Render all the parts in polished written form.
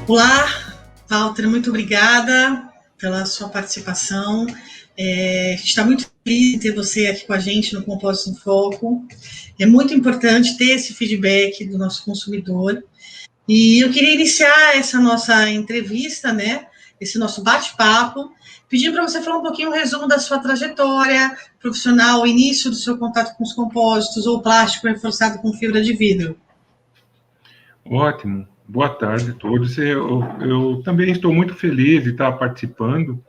Olá, Walter, muito obrigada pela sua participação. A gente está muito feliz em ter você aqui com a gente no Compostos em Foco. É muito importante ter esse feedback do nosso consumidor. E eu queria iniciar essa nossa entrevista, né? Esse nosso bate-papo, pedindo para você falar um pouquinho o resumo da sua trajetória profissional, o início do seu contato com os compósitos ou plástico reforçado com fibra de vidro. Ótimo. Boa tarde a todos. Eu também estou muito feliz de estar participando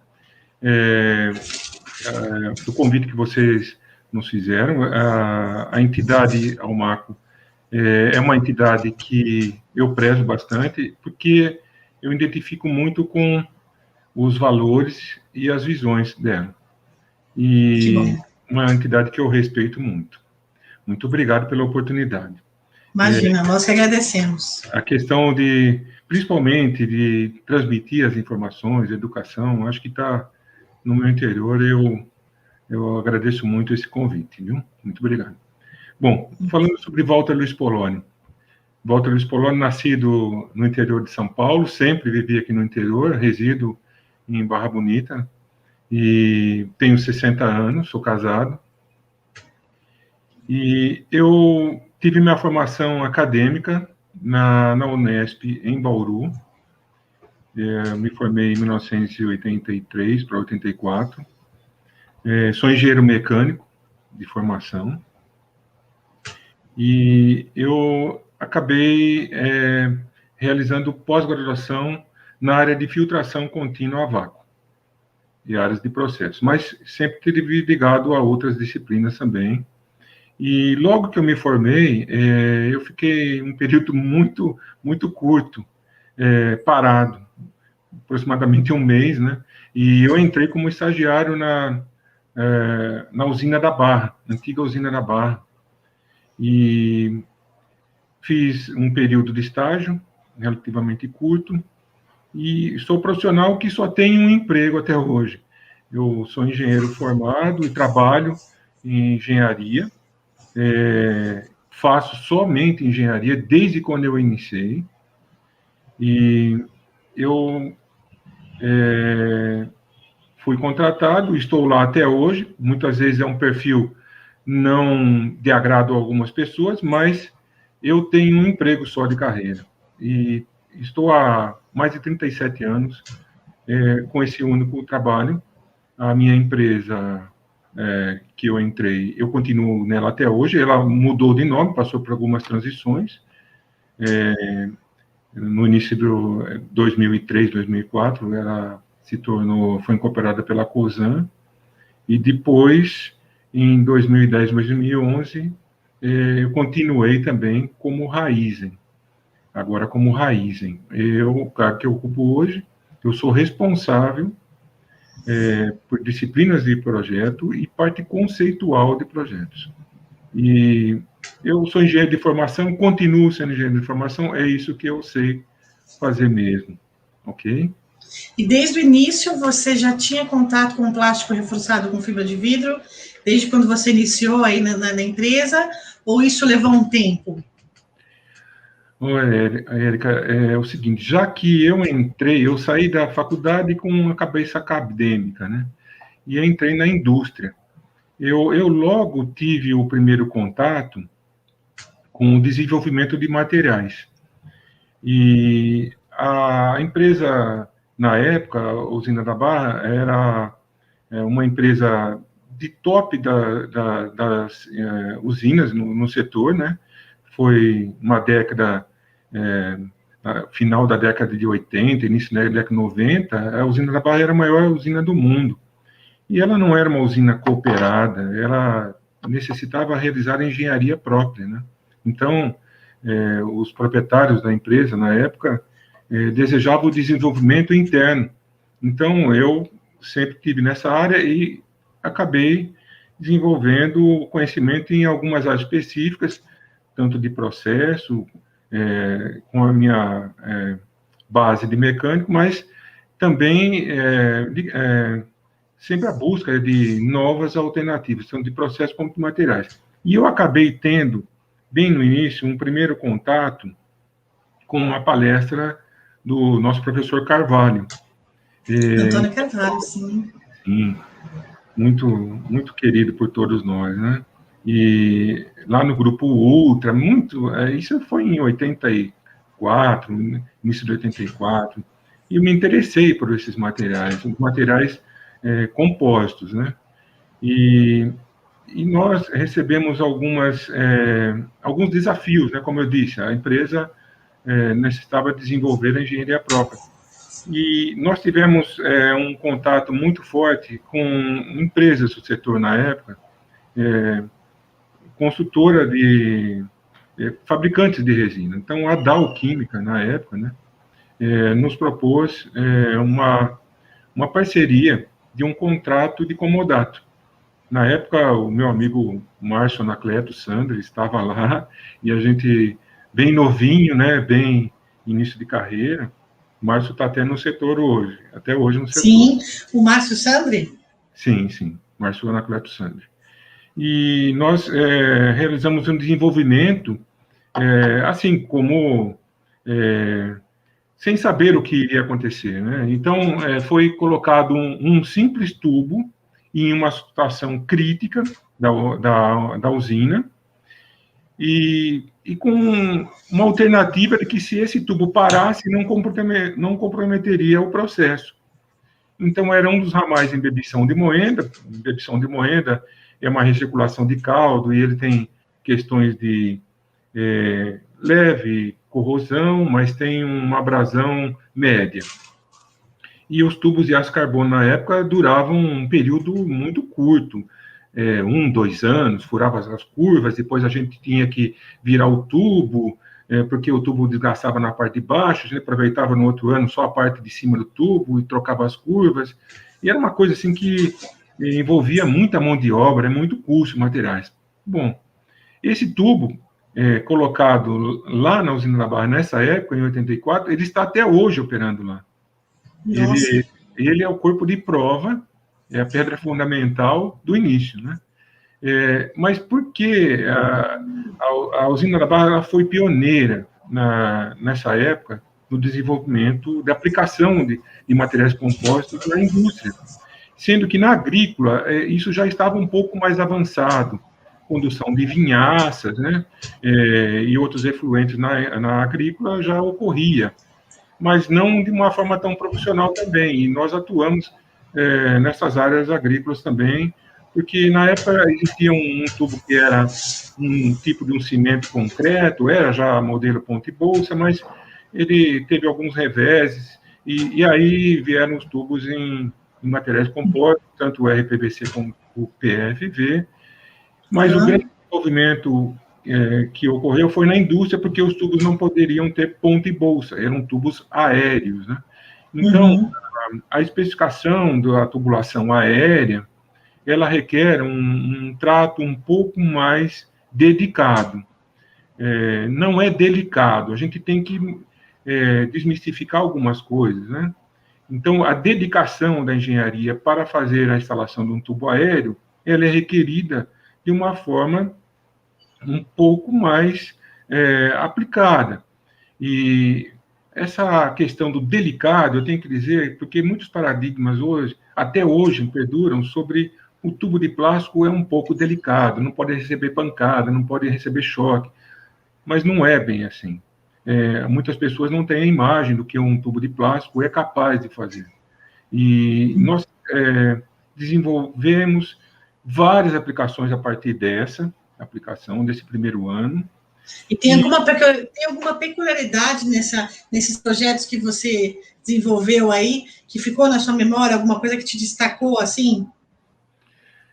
do convite que vocês nos fizeram. A entidade Almaco é uma entidade que eu prezo bastante, porque eu identifico muito com os valores e as visões dela. E uma entidade que eu respeito muito. Muito obrigado pela oportunidade. Imagina, nós que agradecemos. A questão principalmente, de transmitir as informações, educação, acho que está no meu interior. Eu agradeço muito esse convite, viu? Muito obrigado. Bom, falando sobre Walter Luiz Poloni. Walter Luiz Poloni, nascido no interior de São Paulo, sempre vivi aqui no interior, resido em Barra Bonita, e tenho 60 anos, sou casado. E eu tive minha formação acadêmica na Unesp, em Bauru. Me formei em 1983 para 84. Sou engenheiro mecânico de formação. E eu acabei realizando pós-graduação na área de filtração contínua a vácuo e áreas de processos, mas sempre tive ligado a outras disciplinas também. E logo que eu me formei, eu fiquei um período muito, muito curto, parado, aproximadamente um mês, né? E eu entrei como estagiário na usina da Barra, antiga usina da Barra. E fiz um período de estágio, relativamente curto, e sou profissional que só tenho um emprego até hoje. Eu sou engenheiro formado e trabalho em engenharia, faço somente engenharia desde quando eu iniciei, e eu fui contratado, estou lá até hoje. Muitas vezes é um perfil não de agrado a algumas pessoas, mas eu tenho um emprego só de carreira, e estou há mais de 37 anos com esse único trabalho. A minha empresa que eu entrei, eu continuo nela até hoje. Ela mudou de nome, passou por algumas transições. No início de 2003, 2004, ela foi incorporada pela Cosan, e depois, em 2010, 2011, eu continuei também como Raízen. Agora, como Raízen, o cargo que eu ocupo hoje, eu sou responsável por disciplinas de projeto e parte conceitual de projetos. E eu sou engenheiro de formação, continuo sendo engenheiro de formação, é isso que eu sei fazer mesmo, ok? E desde o início você já tinha contato com plástico reforçado com fibra de vidro, desde quando você iniciou aí na empresa, ou isso levou um tempo? Oi, Érica, é o seguinte, já que eu entrei, eu saí da faculdade com uma cabeça acadêmica, né? E entrei na indústria. Eu logo tive o primeiro contato com o desenvolvimento de materiais. E a empresa, na época, a Usina da Barra, era uma empresa de top das usinas no setor, né? Foi uma década, final da década de 80, início da década de 90, a usina da Barra era a maior usina do mundo. E ela não era uma usina cooperada, ela necessitava realizar engenharia própria, né? Então, os proprietários da empresa, na época, desejavam o desenvolvimento interno. Então, eu sempre estive nessa área e acabei desenvolvendo conhecimento em algumas áreas específicas, tanto de processo, com a minha base de mecânico, mas também sempre a busca de novas alternativas, tanto de processos como de materiais. E eu acabei tendo, bem no início, um primeiro contato com uma palestra do nosso professor Carvalho. Antônio Carvalho, sim. Sim, muito, muito querido por todos nós, né? E lá no Grupo Ultra, isso foi em 84, início de 84, e eu me interessei por esses materiais, os materiais compostos, né? E nós recebemos alguns desafios, né? Como eu disse, a empresa necessitava desenvolver a engenharia própria. E nós tivemos um contato muito forte com empresas do setor na época, construtora de fabricantes de resina. Então, a Dow Química, na época, né, nos propôs uma parceria de um contrato de comodato. Na época, o meu amigo Márcio Anacleto Sandri estava lá, e a gente, bem novinho, né, bem início de carreira, o Márcio está até no setor hoje, até hoje no setor. Sim, o Márcio Sandri? Sim, sim, Márcio Anacleto Sandri. E nós realizamos um desenvolvimento, assim, como sem saber o que iria acontecer, né? Então, foi colocado um simples tubo em uma situação crítica da usina, e com uma alternativa de que, se esse tubo parasse, não comprometeria o processo. Então, era um dos ramais em bebição de moenda. Bebição de moenda é uma recirculação de caldo, e ele tem questões de leve corrosão, mas tem uma abrasão média. E os tubos de aço carbono, na época, duravam um período muito curto, 2 anos, furava as curvas, depois a gente tinha que virar o tubo, porque o tubo desgastava na parte de baixo, a gente aproveitava no outro ano só a parte de cima do tubo e trocava as curvas, e era uma coisa assim que envolvia muita mão de obra, muito custo, materiais. Bom, esse tubo, colocado lá na usina da Barra, nessa época, em 84, ele está até hoje operando lá. Ele é o corpo de prova, é a pedra fundamental do início, né? Mas por que a usina da Barra foi pioneira nessa época no desenvolvimento da aplicação de materiais compostos na indústria? Sendo que na agrícola isso já estava um pouco mais avançado, condução de vinhaças, né? E outros efluentes na agrícola já ocorria, mas não de uma forma tão profissional também. E nós atuamos nessas áreas agrícolas também, porque na época existia um tubo que era um tipo de um cimento concreto, era já modelo ponta e bolsa, mas ele teve alguns reveses, e aí vieram os tubos em materiais compostos, tanto o RPVC como o PFV, mas o grande desenvolvimento que ocorreu foi na indústria, porque os tubos não poderiam ter ponta e bolsa, eram tubos aéreos, né? Então, a especificação da tubulação aérea, ela requer um trato um pouco mais dedicado. Não é delicado, a gente tem que desmistificar algumas coisas, né? Então, a dedicação da engenharia para fazer a instalação de um tubo aéreo, ela é requerida de uma forma um pouco mais aplicada. E essa questão do delicado, eu tenho que dizer, porque muitos paradigmas hoje, até hoje, perduram sobre o tubo de plástico é um pouco delicado, não pode receber pancada, não pode receber choque, mas não é bem assim. Muitas pessoas não têm a imagem do que um tubo de plástico é capaz de fazer. E nós desenvolvemos várias aplicações a partir dessa aplicação, desse primeiro ano. E tem alguma peculiaridade nesses projetos que você desenvolveu aí, que ficou na sua memória, alguma coisa que te destacou assim?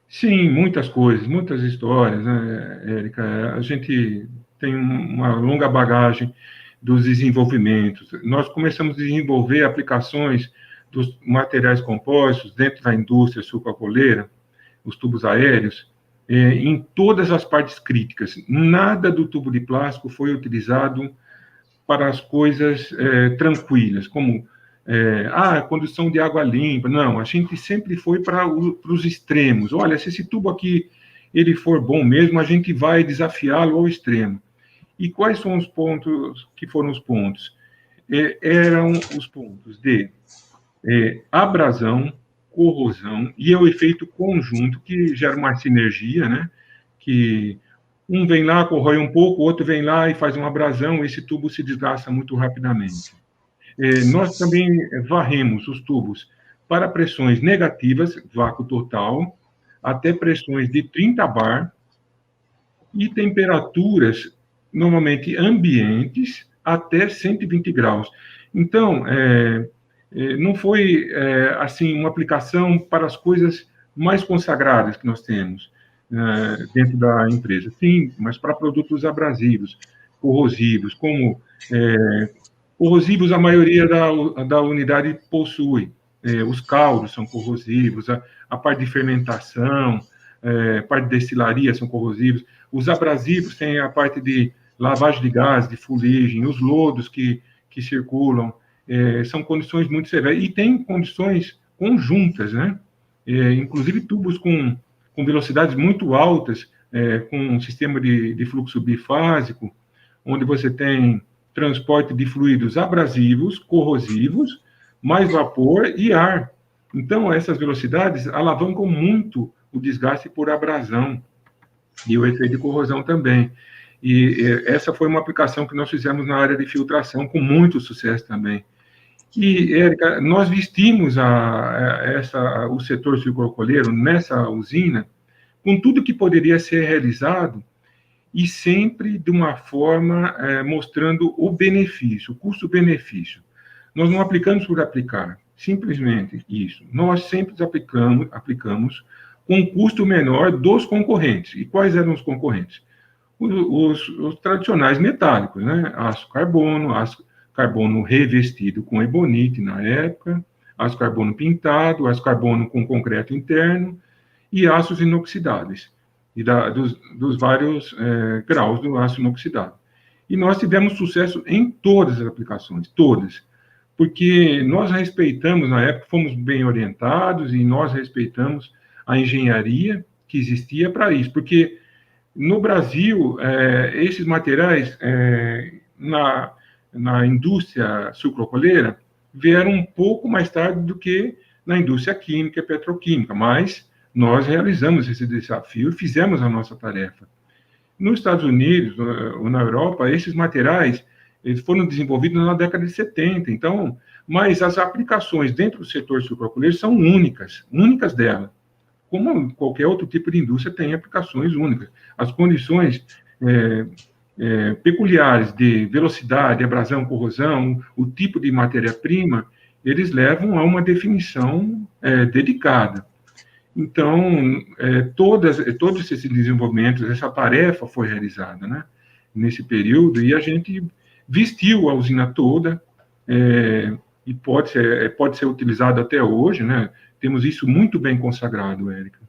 Sim, muitas coisas, muitas histórias, né, Érica? A gente tem uma longa bagagem dos desenvolvimentos. Nós começamos a desenvolver aplicações dos materiais compostos dentro da indústria sucroalcooleira, os tubos aéreos, em todas as partes críticas. Nada do tubo de plástico foi utilizado para as coisas tranquilas, como condução de água limpa. Não, a gente sempre foi para os extremos. Olha, se esse tubo aqui ele for bom mesmo, a gente vai desafiá-lo ao extremo. E quais são os pontos que foram os pontos? eram os pontos de abrasão, corrosão e é o efeito conjunto que gera uma sinergia, né? Que um vem lá, corrói um pouco, o outro vem lá e faz uma abrasão, esse tubo se desgasta muito rapidamente. Nós também varremos os tubos para pressões negativas, vácuo total, até pressões de 30 bar e temperaturas normalmente ambientes até 120 graus. Então, não foi assim uma aplicação para as coisas mais consagradas que nós temos dentro da empresa. Sim, mas para produtos abrasivos, corrosivos, como corrosivos a maioria da unidade possui. Os caldos são corrosivos, a parte de fermentação, a parte de destilaria são corrosivos. Os abrasivos têm a parte de lavagem de gás, de fuligem, os lodos que circulam, são condições muito severas. E tem condições conjuntas, né? Inclusive tubos com velocidades muito altas, com um sistema de fluxo bifásico, onde você tem transporte de fluidos abrasivos, corrosivos, mais vapor e ar. Então, essas velocidades alavancam muito o desgaste por abrasão e o efeito de corrosão também. E essa foi uma aplicação que nós fizemos na área de filtração, com muito sucesso também. E, Érica, nós vestimos o setor sucroalcooleiro nessa usina com tudo que poderia ser realizado e sempre de uma forma mostrando o benefício, o custo-benefício. Nós não aplicamos por aplicar, simplesmente isso. Nós sempre aplicamos com um custo menor dos concorrentes. E quais eram os concorrentes? Os tradicionais metálicos, né? Aço carbono revestido com ebonite na época, aço carbono pintado, aço carbono com concreto interno e aços inoxidáveis, e dos vários graus do aço inoxidável. E nós tivemos sucesso em todas as aplicações, todas, porque nós respeitamos, na época, fomos bem orientados e nós respeitamos a engenharia que existia para isso, porque no Brasil, esses materiais, na indústria sucroalcooleira, vieram um pouco mais tarde do que na indústria química e petroquímica, mas nós realizamos esse desafio e fizemos a nossa tarefa. Nos Estados Unidos ou na Europa, esses materiais eles foram desenvolvidos na década de 70, então, mas as aplicações dentro do setor sucroalcooleiro são únicas dela. Como qualquer outro tipo de indústria tem aplicações únicas. As condições peculiares de velocidade, abrasão, corrosão, o tipo de matéria-prima, eles levam a uma definição dedicada. Então, todos esses desenvolvimentos, essa tarefa foi realizada, né, nesse período, e a gente vestiu a usina toda, e pode ser utilizado até hoje, né? Temos isso muito bem consagrado, Érica.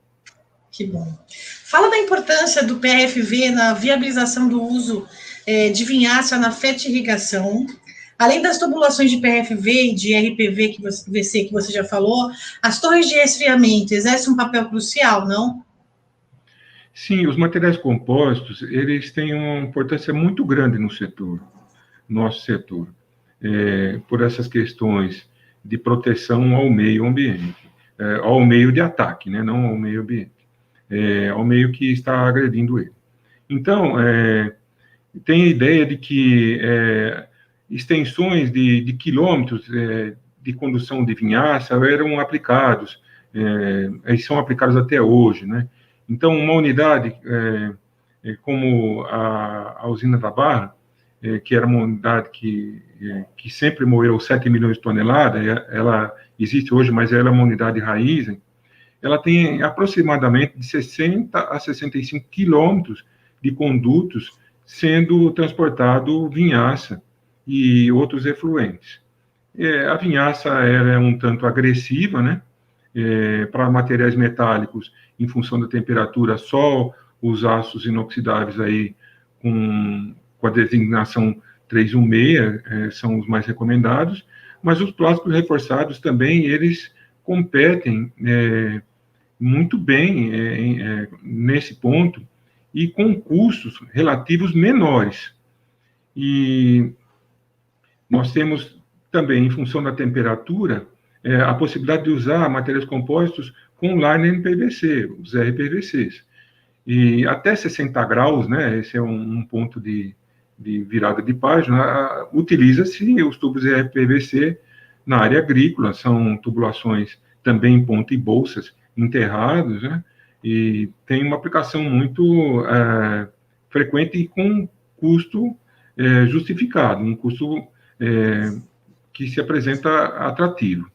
Que bom. Fala da importância do PRFV na viabilização do uso de vinhaça na fertirrigação. Além das tubulações de PRFV e de RPV que você já falou, as torres de resfriamento exercem um papel crucial, não? Sim, os materiais compostos, eles têm uma importância muito grande no nosso setor, por essas questões de proteção ao meio ambiente, ao meio de ataque, né, não ao meio ambiente, ao meio que está agredindo ele. Então, tem a ideia de que extensões de quilômetros de condução de vinhaça eram aplicados, e são aplicados até hoje, né? Então, uma unidade como a usina da Barra, que era uma unidade que sempre moeu 7 milhões de toneladas, ela existe hoje, mas ela é uma unidade raiz, ela tem aproximadamente de 60 a 65 quilômetros de condutos sendo transportado vinhaça e outros efluentes. A vinhaça é um tanto agressiva, né? Para materiais metálicos, em função da temperatura, só os aços inoxidáveis aí com a designação 316 são os mais recomendados, mas os plásticos reforçados também, eles competem muito bem nesse ponto e com custos relativos menores. E nós temos também, em função da temperatura, a possibilidade de usar materiais compostos com liner em PVC, os RPVCs. E até 60 graus, né, esse é um ponto de virada de página, utiliza-se os tubos RPVC na área agrícola, são tubulações também em ponta e bolsas enterrados, né, e tem uma aplicação muito frequente e com custo justificado, um custo que se apresenta atrativo.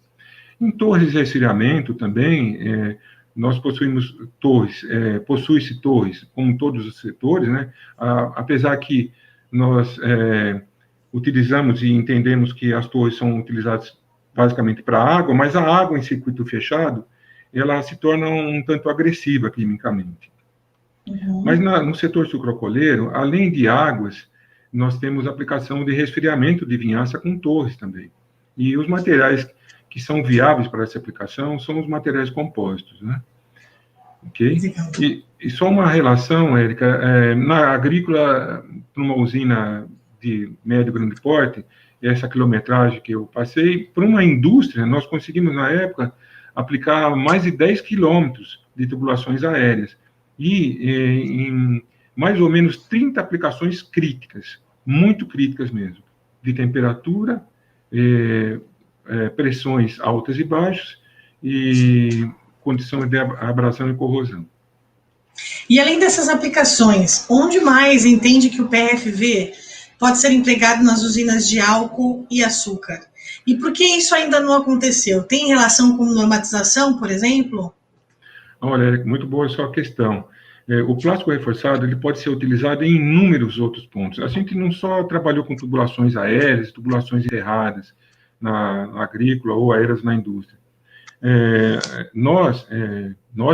Em torres de resfriamento também, nós possuímos torres, possui-se torres, como todos os setores, né? Apesar que nós utilizamos e entendemos que as torres são utilizadas basicamente para água, mas a água em circuito fechado, ela se torna um tanto agressiva quimicamente. Uhum. Mas no setor sucrocoleiro, além de águas, nós temos aplicação de resfriamento de vinhaça com torres também. E os materiais que são viáveis para essa aplicação são os materiais compostos, né? Ok? E só uma relação, Érica, na agrícola, numa usina de médio e grande porte, essa quilometragem que eu passei, para uma indústria, nós conseguimos, na época, aplicar mais de 10 quilômetros de tubulações aéreas, e em mais ou menos 30 aplicações críticas, muito críticas mesmo, de temperatura, pressões altas e baixas, e condições de abrasão e corrosão. E além dessas aplicações, onde mais entende que o PFV pode ser empregado nas usinas de álcool e açúcar? E por que isso ainda não aconteceu? Tem relação com normatização, por exemplo? Olha, muito boa a sua questão. O plástico reforçado ele pode ser utilizado em inúmeros outros pontos. A gente não só trabalhou com tubulações aéreas, tubulações enterradas na agrícola ou aéreas na indústria. Nós,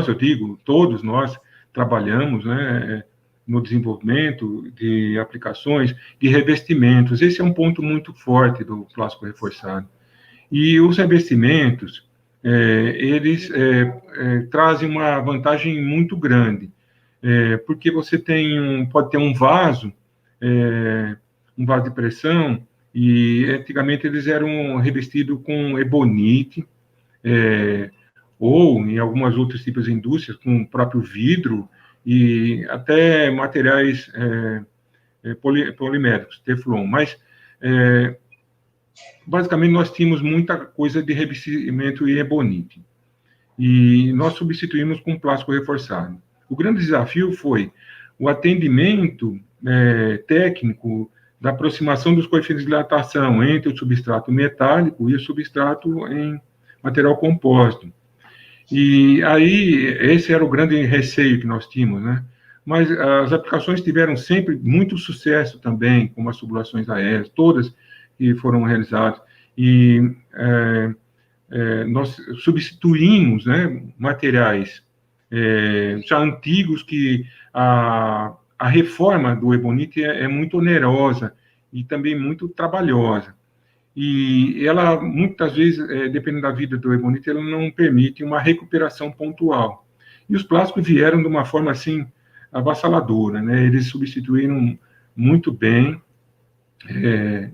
eu digo, todos nós trabalhamos, né, no desenvolvimento de aplicações de revestimentos. Esse é um ponto muito forte do plástico reforçado. E os revestimentos, eles trazem uma vantagem muito grande, porque você pode ter um vaso de pressão, e antigamente eles eram revestidos com ebonite, ou em algumas outros tipos de indústrias, com o próprio vidro, e até materiais poliméricos, teflon. Mas, basicamente, nós tínhamos muita coisa de revestimento e ebonite. E nós substituímos com plástico reforçado. O grande desafio foi o atendimento técnico da aproximação dos coeficientes de dilatação entre o substrato metálico e o substrato em material composto. E aí, esse era o grande receio que nós tínhamos, né? Mas as aplicações tiveram sempre muito sucesso também, como as tubulações aéreas, todas que foram realizadas. E nós substituímos, né, materiais já antigos, que a reforma do ebonite é muito onerosa e também muito trabalhosa. E ela, muitas vezes, dependendo da vida do ebonite, ela não permite uma recuperação pontual. E os plásticos vieram de uma forma, assim, avassaladora, né? Eles substituíram muito bem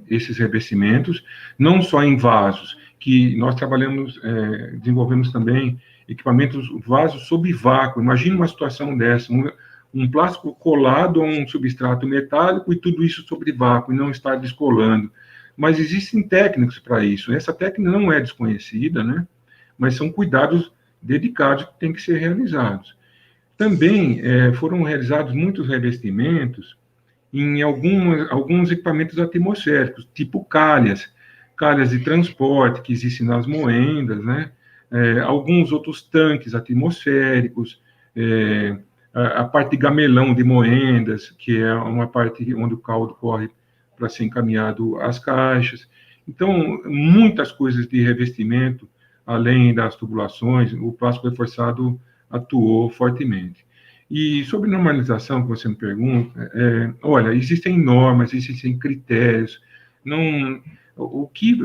esses revestimentos, não só em vasos, que nós trabalhamos, desenvolvemos também equipamentos, vasos sob vácuo. Imagina uma situação dessa, um plástico colado a um substrato metálico e tudo isso sobre vácuo, e não estar descolando. Mas existem técnicas para isso. Essa técnica não é desconhecida, né? Mas são cuidados dedicados que têm que ser realizados. Também foram realizados muitos revestimentos em alguns equipamentos atmosféricos, tipo calhas de transporte que existem nas moendas, né? Alguns outros tanques atmosféricos, a parte de gamelão de moendas, que é uma parte onde o caldo corre para ser encaminhado às caixas. Então, muitas coisas de revestimento, além das tubulações, o plástico reforçado atuou fortemente. E sobre normalização, que você me pergunta, olha, existem normas, existem critérios. O que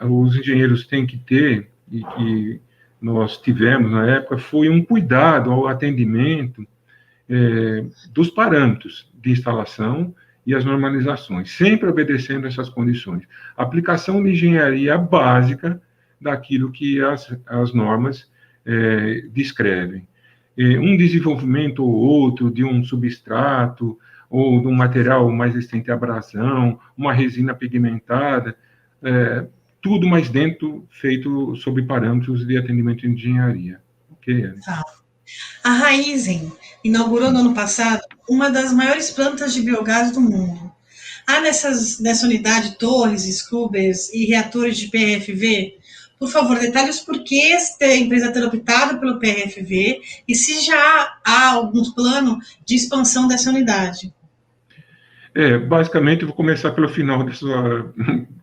os engenheiros têm que ter, e que nós tivemos na época, foi um cuidado ao atendimento dos parâmetros de instalação e as normalizações, sempre obedecendo essas condições. Aplicação de engenharia básica daquilo que as normas descrevem. Um desenvolvimento ou outro de um substrato, ou de um material mais resistente à abrasão, uma resina pigmentada, tudo mais dentro, feito sob parâmetros de atendimento de engenharia. Ok? Tá. A Raizen inaugurou no ano passado uma das maiores plantas de biogás do mundo. Há nessa unidade torres, scrubbers e reatores de PRFV? Por favor, detalhe os porquês da empresa ter optado pelo PRFV e se já há algum plano de expansão dessa unidade. Basicamente, eu vou começar pelo final da sua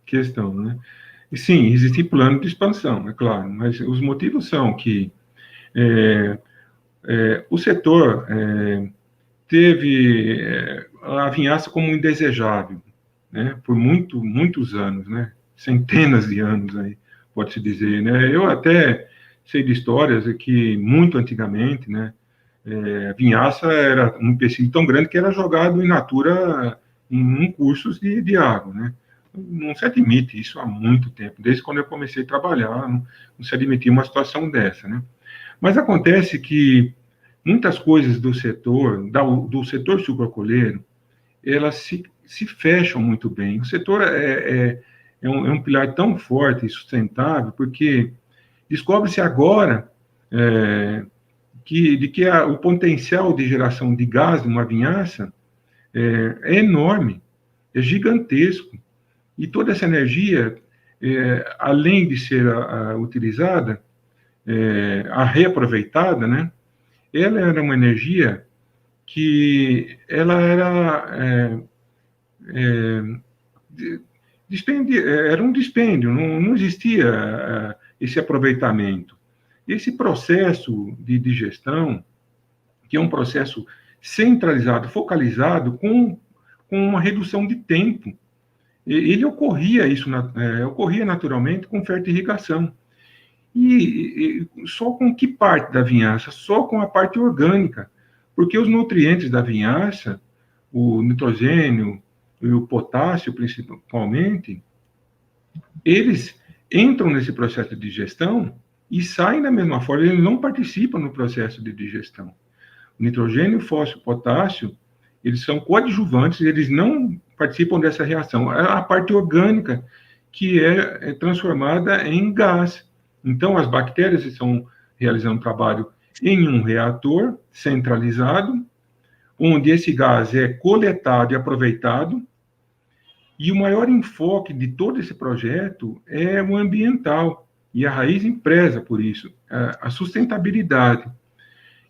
questão, né? E sim, existe plano de expansão, é claro, mas os motivos são que o setor teve a vinhaça como indesejável, né, por muitos anos, né, centenas de anos, aí, pode-se dizer. Né. Eu até sei de histórias que, muito antigamente, né, a vinhaça era um empecilho tão grande que era jogado in natura em cursos de água. Né. Não se admite isso há muito tempo, desde quando eu comecei a trabalhar, não se admitia uma situação dessa. Né. Mas acontece que muitas coisas do setor sucroalcooleiro, elas se fecham muito bem. O setor é um pilar tão forte e sustentável, porque descobre-se agora que o potencial de geração de gás de uma vinhaça é enorme, é gigantesco. E toda essa energia, além de ser utilizada, reaproveitada, né, ela era uma energia que ela era era um dispêndio, não existia esse aproveitamento. Esse processo de digestão, que é um processo centralizado, focalizado, com uma redução de tempo, ele ocorria naturalmente com fertirrigação. E só com que parte da vinhaça? Só com a parte orgânica, porque os nutrientes da vinhaça, o nitrogênio e o potássio, principalmente, eles entram nesse processo de digestão e saem da mesma forma, eles não participam no processo de digestão. O nitrogênio, o fósforo e o potássio, eles são coadjuvantes, eles não participam dessa reação. É a parte orgânica que é transformada em gás. Então, as bactérias estão realizando trabalho em um reator centralizado, onde esse gás é coletado e aproveitado, e o maior enfoque de todo esse projeto é o ambiental, e a Raizen preza por isso, a sustentabilidade.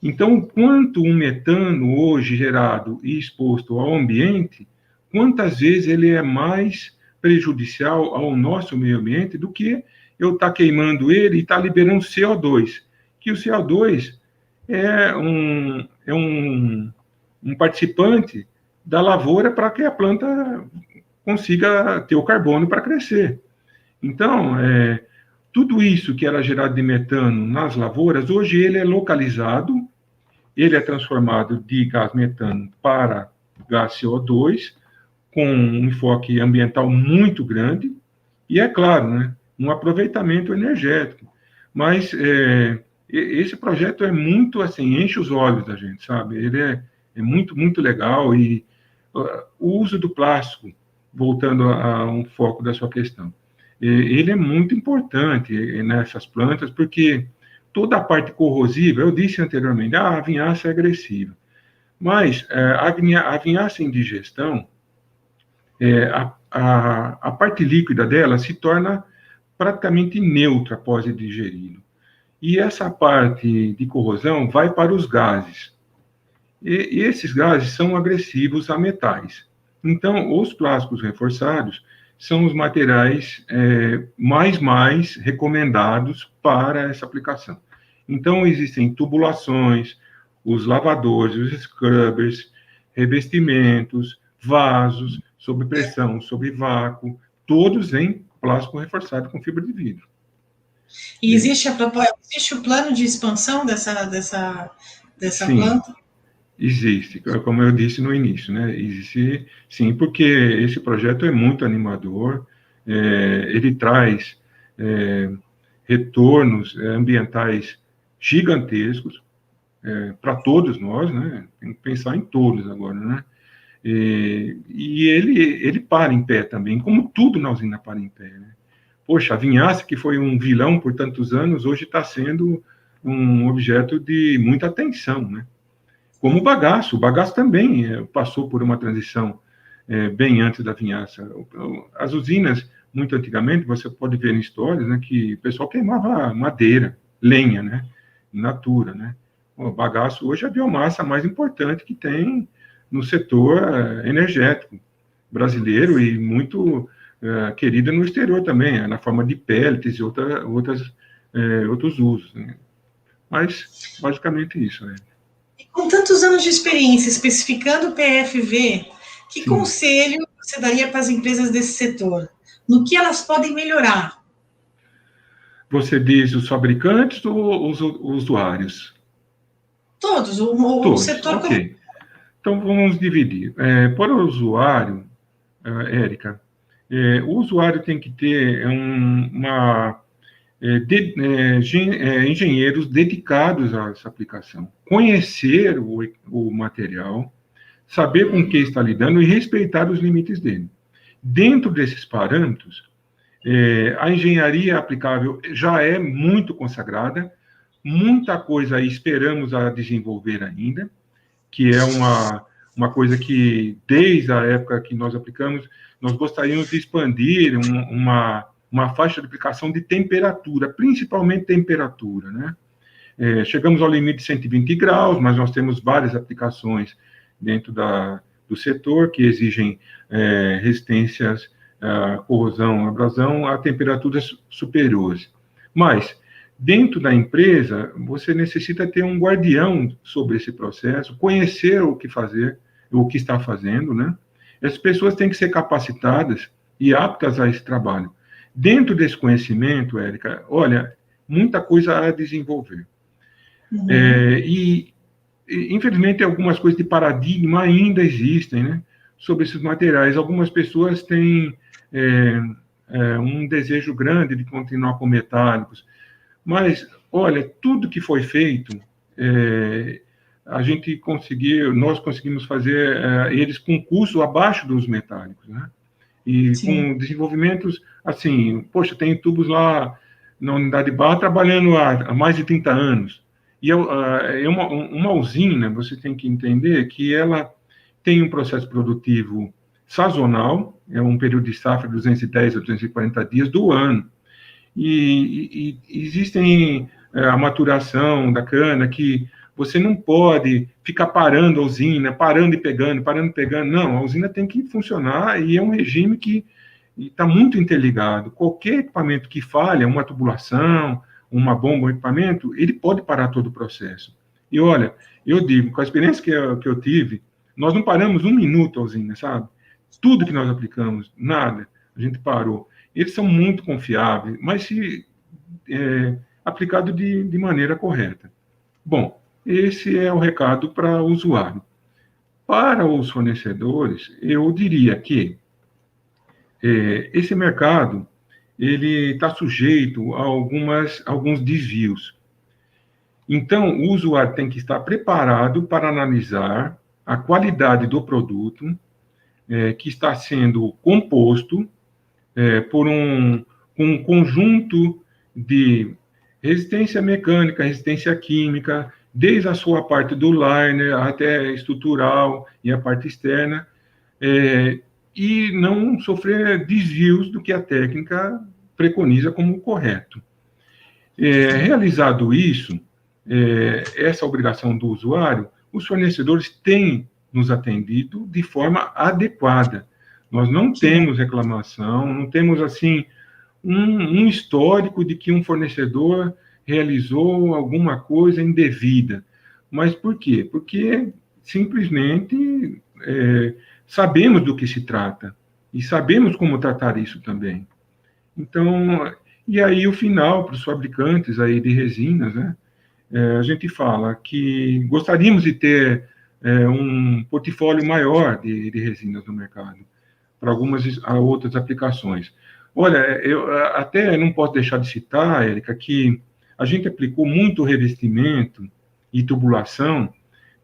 Então, quanto um metano hoje gerado e exposto ao ambiente, quantas vezes ele é mais prejudicial ao nosso meio ambiente do que eu estar queimando ele e estar liberando CO2, que o CO2 é um participante da lavoura para que a planta consiga ter o carbono para crescer. Então, tudo isso que era gerado de metano nas lavouras, hoje ele é localizado, ele é transformado de gás metano para gás CO2, com um enfoque ambiental muito grande, e é claro, né, um aproveitamento energético. Mas esse projeto é muito, assim, enche os olhos da gente, sabe? Ele é muito, muito legal, e o uso do plástico, voltando a um foco da sua questão, ele é muito importante nessas plantas, porque toda a parte corrosiva, eu disse anteriormente, a vinhaça é agressiva, mas a vinhaça em digestão, a parte líquida dela se torna praticamente neutra após ser digerido. E essa parte de corrosão vai para os gases. E esses gases são agressivos a metais. Então, os plásticos reforçados são os materiais mais recomendados para essa aplicação. Então, existem tubulações, os lavadores, os scrubbers, revestimentos, vasos, sob pressão, sob vácuo, todos em plástico reforçado com fibra de vidro. E existe o plano de expansão dessa Sim. planta? Existe, como eu disse no início, né? Existe, sim, porque esse projeto é muito animador, ele traz é, retornos ambientais gigantescos para todos nós, né? Tem que pensar em todos agora, né? E ele para em pé também, como tudo na usina para em pé, né? Poxa, a vinhaça, que foi um vilão por tantos anos, hoje está sendo um objeto de muita atenção, né? Como o bagaço também passou por uma transição bem antes da vinhaça. As usinas, muito antigamente, você pode ver em histórias, né, que o pessoal queimava madeira, lenha, né, in natura, né. O bagaço hoje é a biomassa mais importante que tem no setor energético brasileiro e muito querida no exterior também, na forma de pellets e outros usos, né. Mas, basicamente isso, né. Com tantos anos de experiência especificando o PFV, que Sim. conselho você daria para as empresas desse setor? No que elas podem melhorar? Você diz os fabricantes ou os usuários? Todos, o Todos, setor como. ok. Então, vamos dividir. Para o usuário, Érica, o usuário tem que ter engenheiros dedicados a essa aplicação, conhecer o material, saber com que está lidando e respeitar os limites dele. Dentro desses parâmetros, a engenharia aplicável já é muito consagrada, muita coisa aí esperamos a desenvolver ainda, que é uma coisa que, desde a época que nós aplicamos, nós gostaríamos de expandir uma faixa de aplicação de temperatura, principalmente temperatura, né? Chegamos ao limite de 120 graus, mas nós temos várias aplicações dentro do setor que exigem resistências à corrosão, abrasão, a temperaturas superiores. Mas, dentro da empresa, você necessita ter um guardião sobre esse processo, conhecer o que fazer, o que está fazendo, né? As pessoas têm que ser capacitadas e aptas a esse trabalho. Dentro desse conhecimento, Érica, olha, muita coisa a desenvolver. Uhum. Infelizmente, algumas coisas de paradigma ainda existem, né, sobre esses materiais. Algumas pessoas têm um desejo grande de continuar com metálicos, mas, olha, tudo que foi feito, nós conseguimos fazer eles com custo abaixo dos metálicos, né? E Sim. com desenvolvimentos, assim, poxa, tem tubos lá na unidade de barra trabalhando há mais de 30 anos. E uma usina, você tem que entender que ela tem um processo produtivo sazonal, é um período de safra de 210 a 240 dias do ano. E existem a maturação da cana, que você não pode ficar parando a usina, parando e pegando. Não, a usina tem que funcionar e é um regime que está muito interligado. Qualquer equipamento que falha, uma tubulação, uma bomba, um equipamento, ele pode parar todo o processo. E olha, eu digo, com a experiência que eu tive, nós não paramos um minuto a usina, sabe? Tudo que nós aplicamos, nada, a gente parou. Eles são muito confiáveis, mas se aplicado de maneira correta. Bom, esse é o recado para o usuário. Para os fornecedores, eu diria que esse mercado ele está sujeito a alguns desvios. Então, o usuário tem que estar preparado para analisar a qualidade do produto que está sendo composto por um conjunto de resistência mecânica, resistência química, desde a sua parte do liner até estrutural e a parte externa, e não sofrer desvios do que a técnica preconiza como correto. Realizado isso, essa obrigação do usuário, os fornecedores têm nos atendido de forma adequada. Nós não temos reclamação, não temos, assim, um histórico de que um fornecedor realizou alguma coisa indevida. Mas por quê? Porque simplesmente sabemos do que se trata e sabemos como tratar isso também. Então, e aí o final para os fabricantes aí de resinas, né? A gente fala que gostaríamos de ter um portfólio maior de resinas no mercado, para algumas outras aplicações. Olha, eu até não posso deixar de citar, Érica, que a gente aplicou muito revestimento e tubulação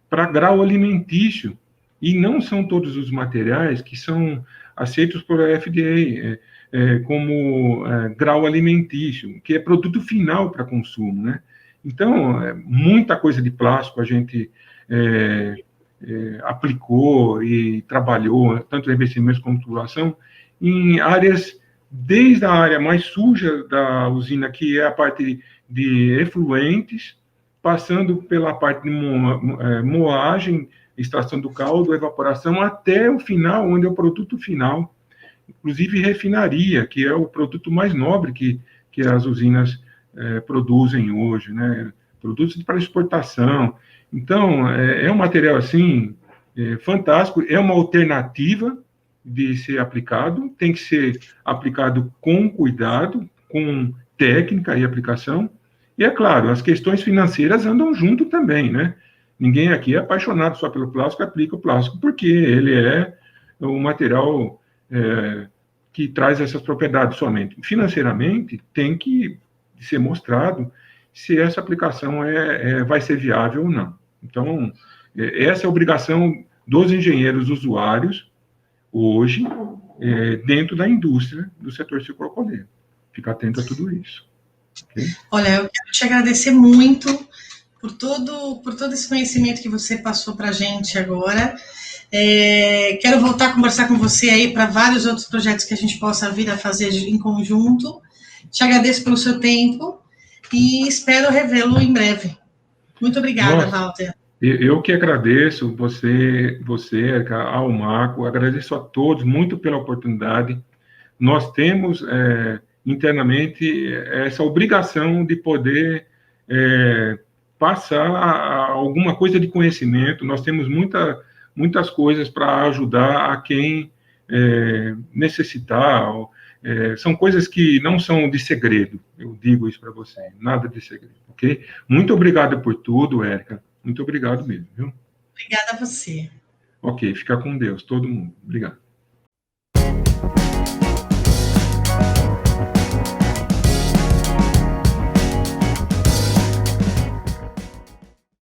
para grau alimentício, e não são todos os materiais que são aceitos por FDA como grau alimentício, que é produto final para consumo, né? Então, muita coisa de plástico a gente aplicou e trabalhou, tanto revestimentos como tubulação, em áreas, desde a área mais suja da usina, que é a parte de efluentes, passando pela parte de moagem, extração do caldo, evaporação, até o final, onde é o produto final, inclusive refinaria, que é o produto mais nobre que as usinas produzem hoje, né? Produtos para exportação. Então, é um material, assim, fantástico, é uma alternativa de ser aplicado, tem que ser aplicado com cuidado, com técnica e aplicação, e, é claro, as questões financeiras andam junto também, né? Ninguém aqui é apaixonado só pelo plástico, aplica o plástico, porque ele é um material que traz essas propriedades somente. Financeiramente, tem que ser mostrado se essa aplicação vai ser viável ou não. Então, essa é a obrigação dos engenheiros usuários, hoje, dentro da indústria do setor sucroalcooleiro. Ficar atento a tudo isso. Okay? Olha, eu quero te agradecer muito por todo esse conhecimento que você passou para a gente agora. Quero voltar a conversar com você aí para vários outros projetos que a gente possa vir a fazer em conjunto. Te agradeço pelo seu tempo e espero revê-lo em breve. Muito obrigada, Nossa, Walter. Eu que agradeço você, ao Marco, agradeço a todos muito pela oportunidade. Nós temos internamente essa obrigação de poder passar alguma coisa de conhecimento. Nós temos muitas coisas para ajudar a quem necessitar. São coisas que não são de segredo, eu digo isso para você, nada de segredo, ok? Muito obrigado por tudo, Érica, muito obrigado mesmo, viu? Obrigada a você. Ok, fica com Deus, todo mundo. Obrigado.